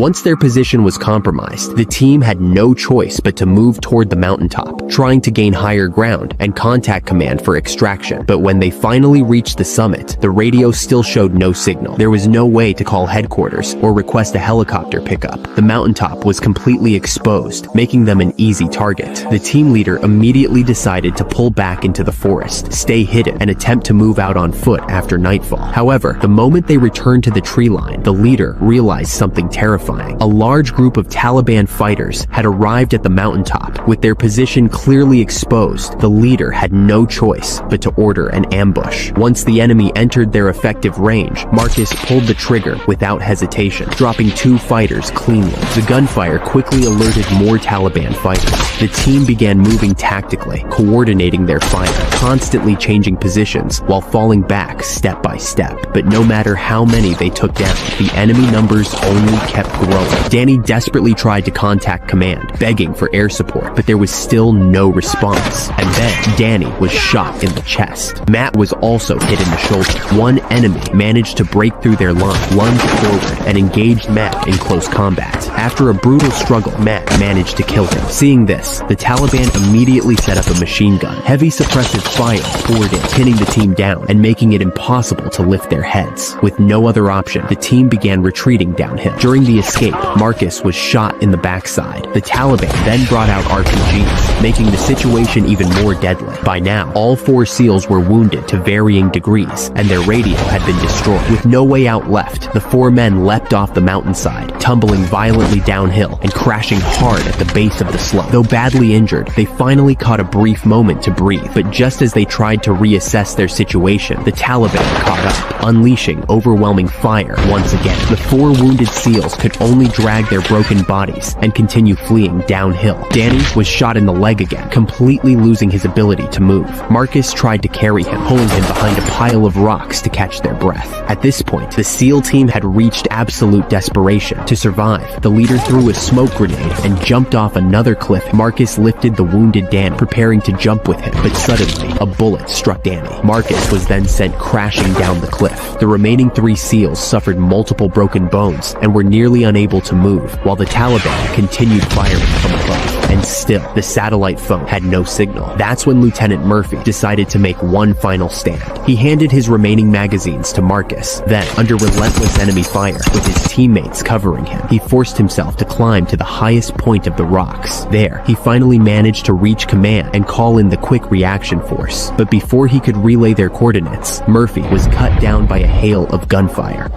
Once their position was compromised, the team had no choice but to move toward the mountaintop, trying to gain higher ground and contact command for extraction. But when they finally reached the summit, the radio still showed no signal. There was no way to call headquarters or request a helicopter pickup. The mountaintop was completely exposed, making them an easy target. The team leader immediately decided to pull back into the forest, stay hidden, and attempt to move out on foot after nightfall. However, the moment they returned to the tree line, the leader realized something terrifying. A large group of Taliban fighters had arrived at the mountaintop. With their position clearly exposed, the leader had no choice but to order an ambush. Once the enemy entered their effective range, Marcus pulled the trigger without hesitation, dropping 2 fighters cleanly. The gunfire quickly alerted more Taliban fighters. The team began moving tactically, coordinating their fire, constantly changing positions while falling back step by step. But no matter how many they took down, the enemy numbers only kept growing. Danny desperately tried to contact command, begging for air support, but there was still no response. And then Danny was shot in the chest. Matt was also hit in the shoulder. One enemy managed to break through their line, lunged forward, and engaged Matt in close combat. After a brutal struggle, Matt managed to kill him. Seeing this, the Taliban immediately set up a machine gun. Heavy suppressive fire poured in, pinning the team down and making it impossible to lift their heads. With no other option, the team began retreating downhill. During the escape, Marcus was shot in the backside. The Taliban then brought out RPGs, making the situation even more deadly. By now, all 4 SEALs were wounded to varying degrees, and their radio had been destroyed. With no way out left, the 4 men leapt off the mountainside, tumbling violently downhill and crashing hard at the base of the slope. Though badly injured, they finally caught a brief moment to breathe, but just as they tried to reassess their situation, the Taliban caught up, unleashing overwhelming fire once again. The 4 wounded SEALs could only drag their broken bodies and continue fleeing downhill. Danny was shot in the leg again, completely losing his ability to move. Marcus tried to carry him, pulling him behind a pile of rocks to catch their breath. At this point, the SEAL team had reached absolute desperation. To survive, the leader threw a smoke grenade and jumped off another cliff. Marcus lifted the wounded Danny, preparing to jump with him, but suddenly, a bullet struck Danny. Marcus was then sent crashing down the cliff. The remaining 3 SEALs suffered multiple broken bones and were nearly unable to move, while the Taliban continued firing from above. And still, the satellite phone had no signal. That's when Lieutenant Murphy decided to make one final stand. He handed his remaining magazines to Marcus. Then, under relentless enemy fire, with his teammates covering him, he forced himself to climb to the highest point of the rocks. There, he finally managed to reach command and call in the quick reaction force. But before he could relay their coordinates, Murphy was cut down by a hail of gunfire.